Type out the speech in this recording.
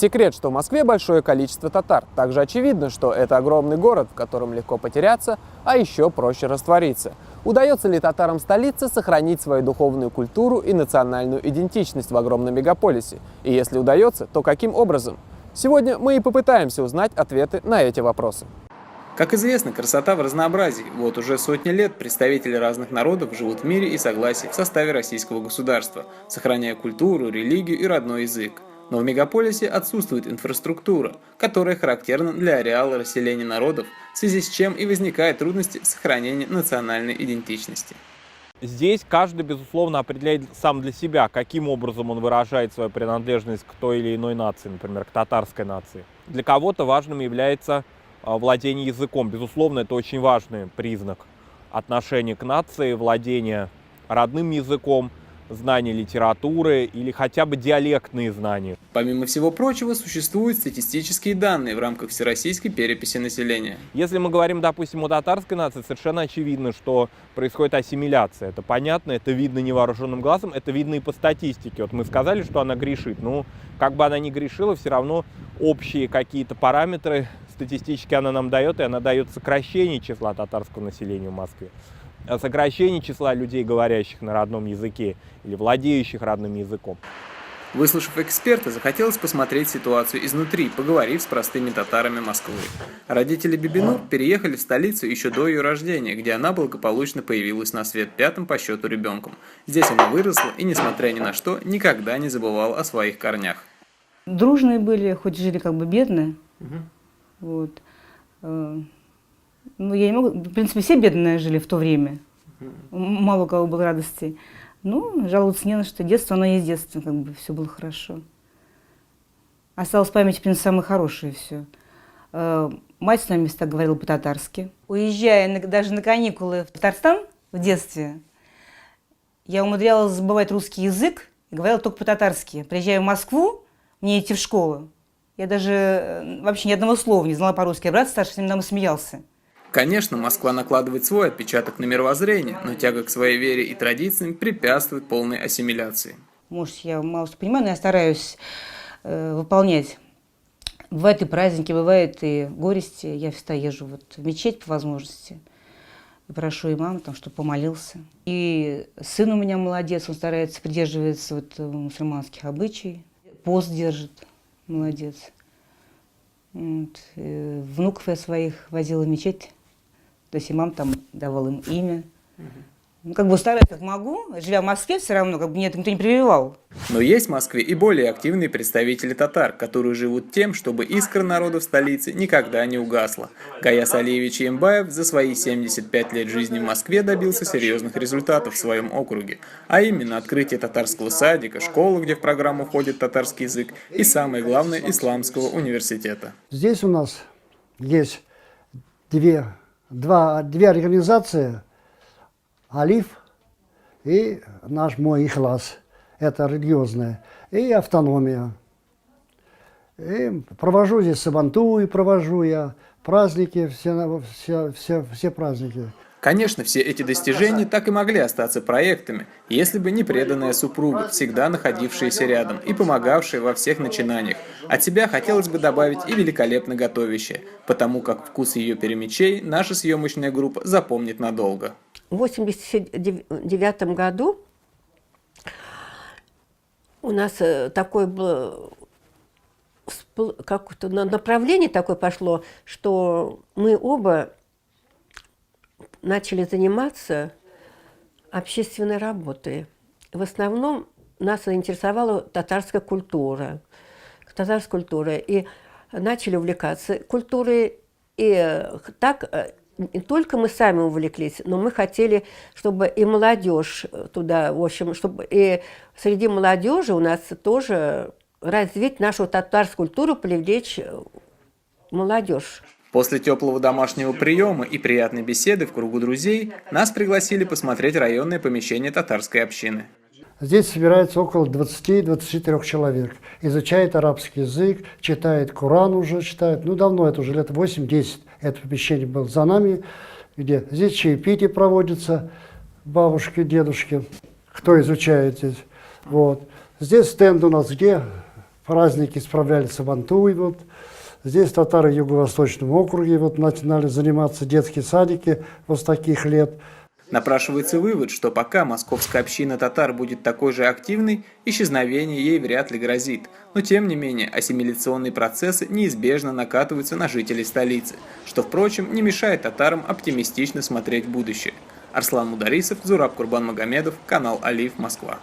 секрет, что в Москве большое количество татар. Также очевидно, что это огромный город, в котором легко потеряться, а еще проще раствориться. Удается ли татарам столицы сохранить свою духовную культуру и национальную идентичность в огромном мегаполисе? И если удается, то каким образом? Сегодня мы и попытаемся узнать ответы на эти вопросы. Как известно, красота в разнообразии. Вот уже сотни лет представители разных народов живут в мире и согласии в составе российского государства, сохраняя культуру, религию и родной язык. Но в мегаполисе отсутствует инфраструктура, которая характерна для ареала расселения народов, в связи с чем и возникают трудности в сохранении национальной идентичности. Здесь каждый, безусловно, определяет сам для себя, каким образом он выражает свою принадлежность к той или иной нации, например, к татарской нации. Для кого-то важным является владение языком. Безусловно, это очень важный признак отношения к нации, владение родным языком, знание литературы или хотя бы диалектные знания. Помимо всего прочего, существуют статистические данные в рамках всероссийской переписи населения. Если мы говорим, допустим, о татарской нации, совершенно очевидно, что происходит ассимиляция. Это понятно, это видно невооруженным глазом, это видно и по статистике. Вот мы сказали, что она грешит. Ну, как бы она ни грешила, все равно общие какие-то параметры статистически она нам дает, и она дает сокращение числа татарского населения в Москве. Сокращение числа людей, говорящих на родном языке или владеющих родным языком. Выслушав эксперта, захотелось посмотреть ситуацию изнутри, поговорив с простыми татарами Москвы. Родители Бибинур переехали в столицу еще до ее рождения, где она благополучно появилась на свет пятым по счету ребенком. Здесь она выросла и, несмотря ни на что, никогда не забывала о своих корнях. Дружные были, хоть жили как бы бедные. Вот. Ну, я не могу, в принципе, все бедные жили в то время. Мало у кого было радости. Ну, жаловаться не на что. Детство, оно есть детство, как бы все было хорошо. Осталось в памяти, в принципе, самое хорошее все. Мать с нами всегда говорила по-татарски. Уезжая даже на каникулы в Татарстан в детстве, я умудрялась забывать русский язык и говорила только по-татарски. Приезжая в Москву, мне идти в школу, я даже вообще ни одного слова не знала по-русски. А брат старший с ним нам смеялся. Конечно, Москва накладывает свой отпечаток на мировоззрение, но тяга к своей вере и традициям препятствует полной ассимиляции. Может, я мало что понимаю, но я стараюсь выполнять. Бывают и праздники, бывает и горести. Я всегда езжу вот в мечеть по возможности. И прошу имама, там, чтобы помолился. И сын у меня молодец, он старается придерживаться вот мусульманских обычаев. Пост держит, молодец. Вот. Внуков я своих возила в мечеть. То есть имам там давал им имя. Ну, как бы стараюсь, как могу. Живя в Москве, все равно, как бы мне это никто не прививал. Но есть в Москве и более активные представители татар, которые живут тем, чтобы искра народа в столице никогда не угасла. Гаяс Алиевич Ембаев за свои 75 лет жизни в Москве добился серьезных результатов в своем округе. А именно открытие татарского садика, школы, где в программу входит татарский язык, и самое главное, исламского университета. Здесь у нас есть две организации. Алиф и наш мой Ихлас, это религиозное, и автономия. И провожу здесь сабантуи, провожу я, праздники, все праздники. Конечно, все эти достижения так и могли остаться проектами, если бы не преданная супруга, всегда находившаяся рядом и помогавшая во всех начинаниях. От себя хотелось бы добавить и великолепно готовящая, потому как вкус ее перемечей наша съемочная группа запомнит надолго. В 1989 году у нас такое было как-то направление такое пошло, что мы оба начали заниматься общественной работой. В основном нас интересовала татарская культура. И начали увлекаться культурой. И так не только мы сами увлеклись, но мы хотели, чтобы и молодежь туда, в общем, чтобы и среди молодежи у нас тоже развить нашу татарскую культуру, привлечь молодежь. После теплого домашнего приема и приятной беседы в кругу друзей нас пригласили посмотреть районное помещение татарской общины. Здесь собирается около 20-23 человек. Изучает арабский язык, читает Коран уже, читает. Ну, давно, это уже лет 8-10. Это помещение было за нами, где здесь чаепитие проводится, бабушки, дедушки, кто изучает здесь. Вот. Здесь стенд у нас, где праздники справляли сабантуй. Вот. Здесь татары в Юго-Восточном округе вот, начинали заниматься детские садики вот с таких лет. Напрашивается вывод, что пока московская община татар будет такой же активной, исчезновение ей вряд ли грозит. Но тем не менее, ассимиляционные процессы неизбежно накатываются на жителей столицы, что, впрочем, не мешает татарам оптимистично смотреть в будущее. Арслан Мударисов, Зураб Курбанмагомедов, канал Алиф, Москва.